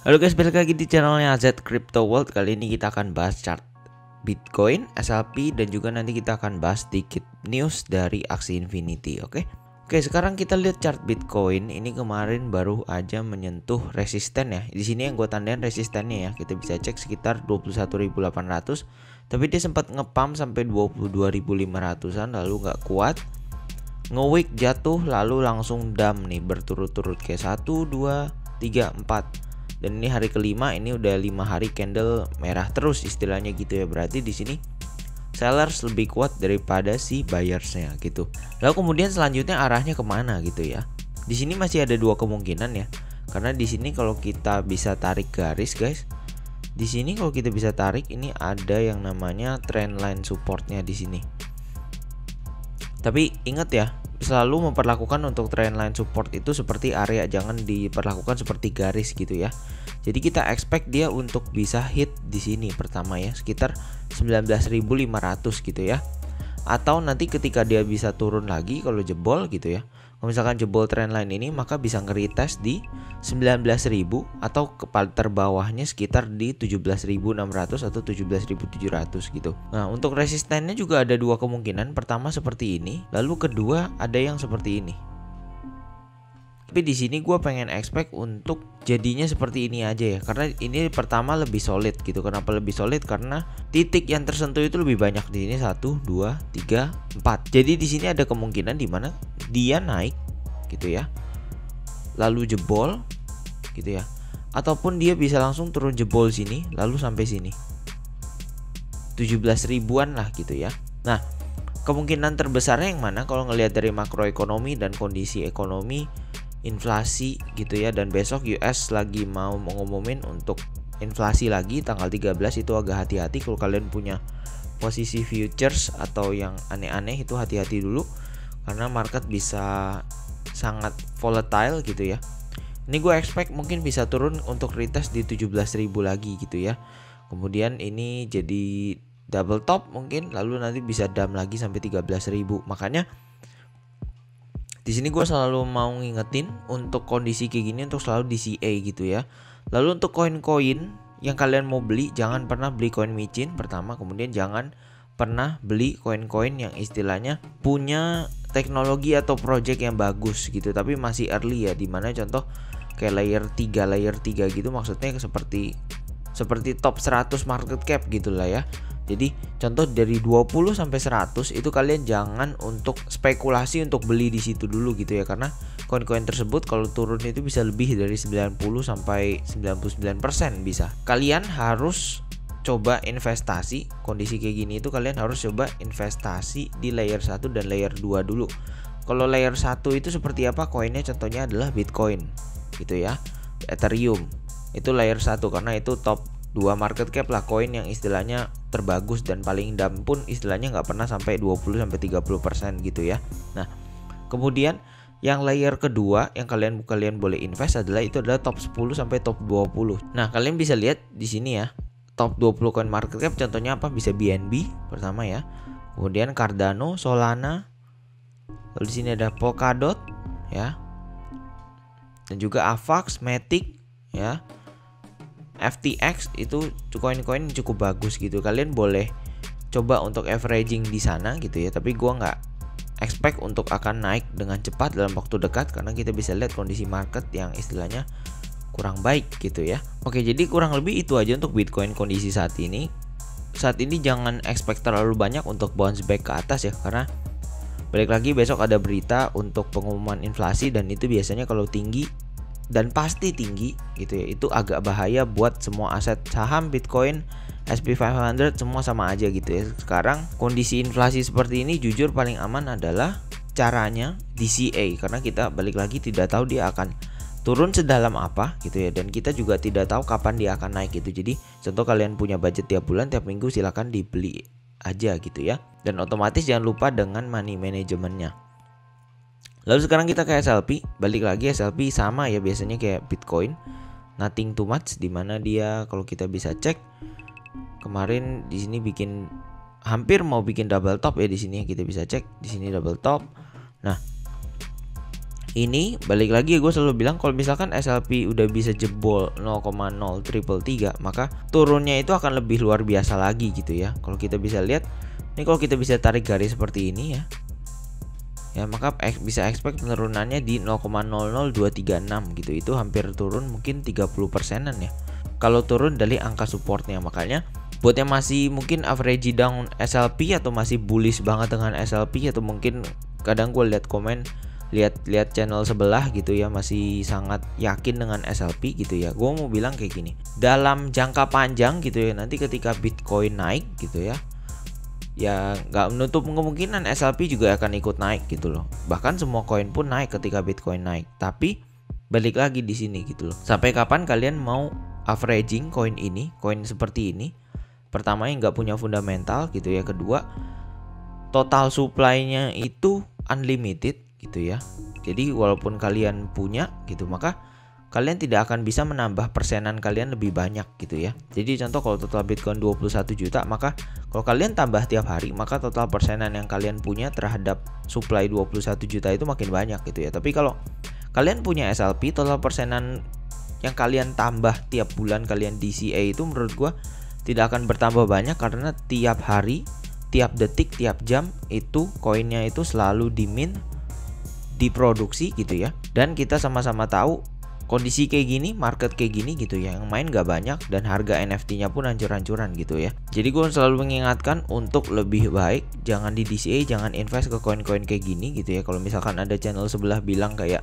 Halo guys, balik lagi di channelnya AZ Crypto World. Kali ini kita akan bahas chart Bitcoin, SLP, dan juga nanti kita akan bahas sedikit news dari aksi Infinity. Oke, sekarang kita lihat chart Bitcoin. Ini kemarin baru aja menyentuh resisten ya. Di sini yang gue tandain resistennya ya. Kita bisa cek sekitar 21.800. Tapi dia sempat ngepump sampai 22.500-an lalu nggak kuat. Nge-wick jatuh lalu langsung dump nih berturut-turut kayak 1, 2, 3, 4. Dan ini hari kelima, ini udah 5 hari candle merah terus istilahnya gitu ya. Berarti di sini sellers lebih kuat daripada si buyersnya gitu. Lalu kemudian selanjutnya arahnya kemana gitu ya. Di sini masih ada dua kemungkinan ya. Karena di sini kalau kita bisa tarik garis guys, di sini kalau kita bisa tarik ini ada yang namanya trendline supportnya di sini. Tapi ingat ya, selalu memperlakukan untuk trendline support itu seperti area, jangan diperlakukan seperti garis gitu ya. Jadi kita expect dia untuk bisa hit di sini pertama ya, sekitar 19.500 gitu ya. Atau nanti ketika dia bisa turun lagi kalau jebol gitu ya. Kalau misalkan jebol trendline ini maka bisa nge-retest di 19.000 atau kepala terbawahnya sekitar di 17.600 atau 17.700 gitu. Nah, untuk resistennya juga ada dua kemungkinan. Pertama seperti ini, lalu kedua ada yang seperti ini. Tapi di sini gue pengen expect untuk jadinya seperti ini aja ya, karena ini pertama lebih solid gitu. Kenapa lebih solid? Karena titik yang tersentuh itu lebih banyak di sini 1, 2, 3, 4. Jadi di sini ada kemungkinan di mana dia naik gitu ya, lalu jebol gitu ya, ataupun dia bisa langsung turun jebol sini lalu sampai sini 17 ribuan lah gitu ya. Nah, kemungkinan terbesarnya yang mana kalau ngelihat dari makroekonomi dan kondisi ekonomi, inflasi gitu ya, dan besok US lagi mau mengumumin untuk inflasi lagi tanggal 13, itu agak hati-hati. Kalau kalian punya posisi futures atau yang aneh-aneh itu hati-hati dulu, karena market bisa sangat volatile gitu ya. Ini gue expect mungkin bisa turun untuk retest di 17.000 lagi gitu ya. Kemudian ini jadi double top mungkin, lalu nanti bisa dump lagi sampai 13.000. Makanya di sini gue selalu mau ngingetin untuk kondisi kayak gini untuk selalu DCA gitu ya. Lalu untuk koin-koin yang kalian mau beli, jangan pernah beli koin micin pertama. Kemudian jangan pernah beli koin-koin yang istilahnya punya teknologi atau project yang bagus gitu tapi masih early ya. Dimana contoh kayak layer 3 gitu, maksudnya seperti top 100 market cap gitulah ya. Jadi contoh dari 20 sampai 100 itu kalian jangan untuk spekulasi untuk beli di situ dulu gitu ya, karena koin-koin tersebut kalau turun itu bisa lebih dari 90 sampai 99% bisa. Kalian harus coba investasi kondisi kayak gini itu, kalian harus coba investasi di layer 1 dan layer 2 dulu. Kalau layer 1 itu seperti apa koinnya, contohnya adalah Bitcoin gitu ya, Ethereum. Itu layer 1 karena itu top 2 market cap lah, koin yang istilahnya terbagus dan paling dump pun istilahnya nggak pernah sampai 20 sampai 30% gitu ya. Nah, kemudian yang layer kedua yang kalian boleh invest adalah top 10 sampai top 20. Nah, kalian bisa lihat di sini ya. Top 20 coin market cap contohnya apa? Bisa BNB pertama ya. Kemudian Cardano, Solana. Lalu di sini ada Polkadot ya. Dan juga Avax, Matic ya. FTX itu koin-koin cukup bagus gitu. Kalian boleh coba untuk averaging di sana gitu ya. Tapi gua nggak expect untuk akan naik dengan cepat dalam waktu dekat, karena kita bisa lihat kondisi market yang istilahnya kurang baik gitu ya. Oke, jadi kurang lebih itu aja untuk Bitcoin kondisi saat ini. Saat ini jangan expect terlalu banyak untuk bounce back ke atas ya, karena balik lagi besok ada berita untuk pengumuman inflasi, dan itu biasanya kalau tinggi dan pasti tinggi gitu ya, itu agak bahaya buat semua aset saham, Bitcoin, SP 500 semua sama aja gitu ya. Sekarang kondisi inflasi seperti ini jujur paling aman adalah caranya DCA, karena kita balik lagi tidak tahu dia akan turun sedalam apa gitu ya, dan kita juga tidak tahu kapan dia akan naik gitu. Jadi contoh kalian punya budget tiap bulan, tiap minggu silakan dibeli aja gitu ya, dan otomatis jangan lupa dengan money manajemennya. Lalu sekarang kita ke SLP, balik lagi SLP sama ya biasanya kayak Bitcoin, nothing too much, dimana dia kalau kita bisa cek kemarin di sini bikin hampir mau bikin double top ya. Di sini kita bisa cek di sini double top. Nah, ini balik lagi gue selalu bilang kalau misalkan SLP udah bisa jebol 0,0333 maka turunnya itu akan lebih luar biasa lagi gitu ya. Kalau kita bisa lihat ini, kalau kita bisa tarik garis seperti ini ya maka bisa expect penurunannya di 0,00236 gitu. Itu hampir turun mungkin 30%-an ya kalau turun dari angka supportnya. Makanya buat yang masih mungkin average down SLP atau masih bullish banget dengan SLP, atau mungkin kadang gue lihat komen, lihat channel sebelah gitu ya, masih sangat yakin dengan SLP gitu ya, gue mau bilang kayak gini, dalam jangka panjang gitu ya, nanti ketika Bitcoin naik gitu ya nggak menutup kemungkinan SLP juga akan ikut naik gitu loh. Bahkan semua koin pun naik ketika Bitcoin naik. Tapi balik lagi di sini gitu loh, sampai kapan kalian mau averaging koin ini, koin seperti ini? Pertama, yang nggak punya fundamental gitu ya. Kedua, total supply-nya itu unlimited gitu ya. Jadi walaupun kalian punya gitu, maka kalian tidak akan bisa menambah persenan kalian lebih banyak gitu ya. Jadi contoh kalau total Bitcoin 21 juta, maka kalau kalian tambah tiap hari, maka total persenan yang kalian punya terhadap supply 21 juta itu makin banyak gitu ya. Tapi kalau kalian punya SLP, total persenan yang kalian tambah tiap bulan kalian DCA itu menurut gua tidak akan bertambah banyak, karena tiap hari, tiap detik, tiap jam itu koinnya itu selalu diproduksi gitu ya. Dan kita sama-sama tahu kondisi kayak gini, market kayak gini gitu ya, yang main gak banyak dan harga NFT-nya pun hancur-hancuran gitu ya. Jadi gue selalu mengingatkan untuk lebih baik jangan di DCA, jangan invest ke koin-koin kayak gini gitu ya. Kalau misalkan ada channel sebelah bilang kayak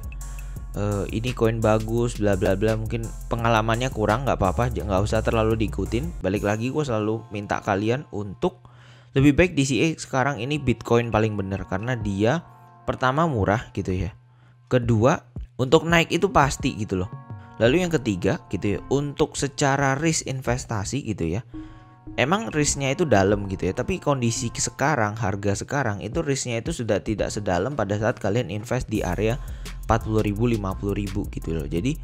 ini koin bagus bla bla bla, mungkin pengalamannya kurang, nggak apa-apa, nggak usah terlalu diikutin. Balik lagi gue selalu minta kalian untuk lebih baik DCA sekarang ini Bitcoin paling bener, karena dia pertama murah gitu ya, kedua untuk naik itu pasti gitu loh, lalu yang ketiga gitu ya, untuk secara risk investasi gitu ya, emang risknya itu dalam gitu ya, tapi kondisi sekarang, harga sekarang itu risknya itu sudah tidak sedalam pada saat kalian invest di area 40.000 50.000 gitu loh. Jadi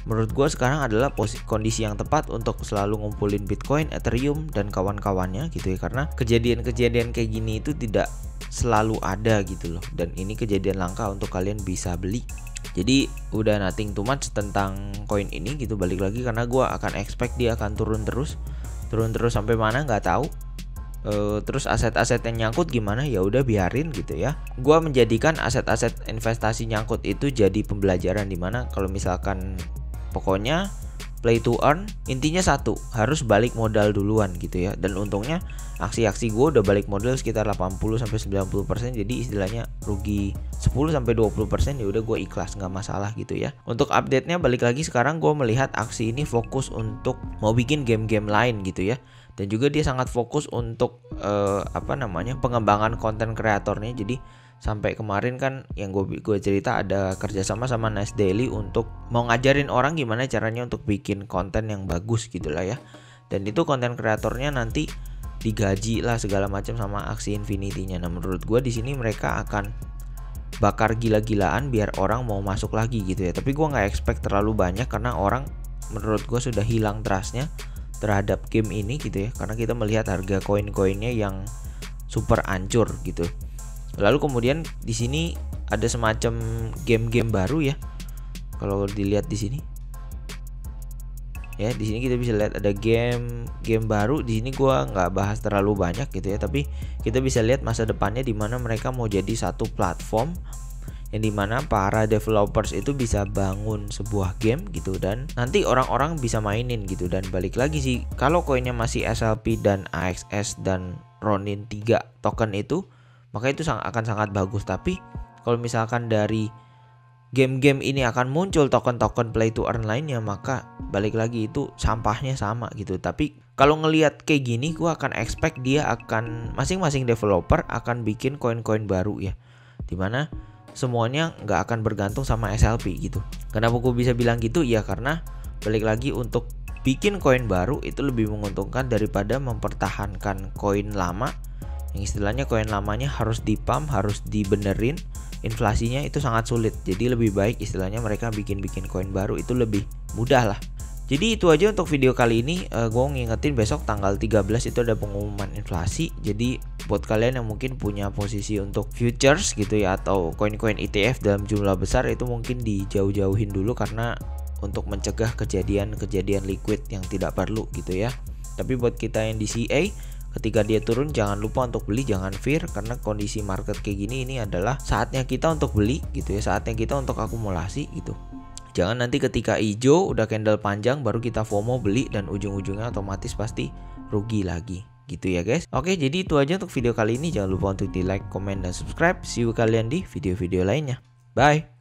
menurut gue sekarang adalah kondisi yang tepat untuk selalu ngumpulin Bitcoin, Ethereum dan kawan-kawannya gitu ya, karena kejadian-kejadian kayak gini itu tidak selalu ada gitu loh, dan ini kejadian langka untuk kalian bisa beli. Jadi udah nothing too much tentang koin ini gitu. Balik lagi karena gue akan expect dia akan turun terus sampai mana nggak tahu. Terus aset-aset yang nyangkut gimana, ya udah biarin gitu ya. Gua menjadikan aset-aset investasi nyangkut itu jadi pembelajaran, dimana kalau misalkan pokoknya play to earn, intinya satu, harus balik modal duluan gitu ya. Dan untungnya aksi-aksi gue udah balik modal sekitar 80-90%, jadi istilahnya rugi 10-20% ya udah gue ikhlas, nggak masalah gitu ya. Untuk update-nya balik lagi, sekarang gue melihat aksi ini fokus untuk mau bikin game-game lain gitu ya. Dan juga dia sangat fokus untuk pengembangan konten kreatornya. Jadi sampai kemarin kan yang gue cerita ada kerjasama sama Nice Daily untuk mau ngajarin orang gimana caranya untuk bikin konten yang bagus gitulah ya. Dan itu konten kreatornya nanti digaji lah segala macam sama aksi Infinity-nya. Nah menurut gue di sini mereka akan bakar gila-gilaan biar orang mau masuk lagi gitu ya. Tapi gue nggak expect terlalu banyak, karena orang menurut gue sudah hilang trust-nya terhadap game ini gitu ya, karena kita melihat harga koin-koinnya yang super hancur gitu. Lalu kemudian di sini ada semacam game-game baru ya. Kalau dilihat di sini ya, di sini kita bisa lihat ada game baru. Di sini gua nggak bahas terlalu banyak gitu ya, tapi kita bisa lihat masa depannya di mana mereka mau jadi satu platform yang dimana para developers itu bisa bangun sebuah game gitu, dan nanti orang-orang bisa mainin gitu. Dan balik lagi sih, kalau koinnya masih SLP dan AXS dan Ronin 3 token itu, maka itu akan sangat bagus. Tapi kalau misalkan dari game-game ini akan muncul token-token play to earn lainnya, maka balik lagi itu sampahnya sama gitu. Tapi kalau ngelihat kayak gini, gue akan expect dia akan masing-masing developer akan bikin koin-koin baru ya, dimana semuanya nggak akan bergantung sama SLP gitu. Kenapa gue bisa bilang gitu? Ya karena balik lagi, untuk bikin koin baru itu lebih menguntungkan daripada mempertahankan koin lama, yang istilahnya koin lamanya harus dipump, harus dibenerin, inflasinya itu sangat sulit. Jadi lebih baik istilahnya mereka bikin koin baru, itu lebih mudah lah. Jadi itu aja untuk video kali ini. Gue ngingetin besok tanggal 13 itu ada pengumuman inflasi. Jadi buat kalian yang mungkin punya posisi untuk futures gitu ya, atau koin-koin ETF dalam jumlah besar, itu mungkin dijauh-jauhin dulu karena untuk mencegah kejadian-kejadian liquid yang tidak perlu gitu ya. Tapi buat kita yang di CA, ketika dia turun jangan lupa untuk beli, jangan fear, karena kondisi market kayak gini ini adalah saatnya kita untuk beli gitu ya, saatnya kita untuk akumulasi gitu. Jangan nanti ketika hijau udah candle panjang baru kita FOMO beli dan ujung-ujungnya otomatis pasti rugi lagi gitu ya guys. Oke, jadi itu aja untuk video kali ini. Jangan lupa untuk di like, comment, dan subscribe. See you kalian di video-video lainnya. Bye.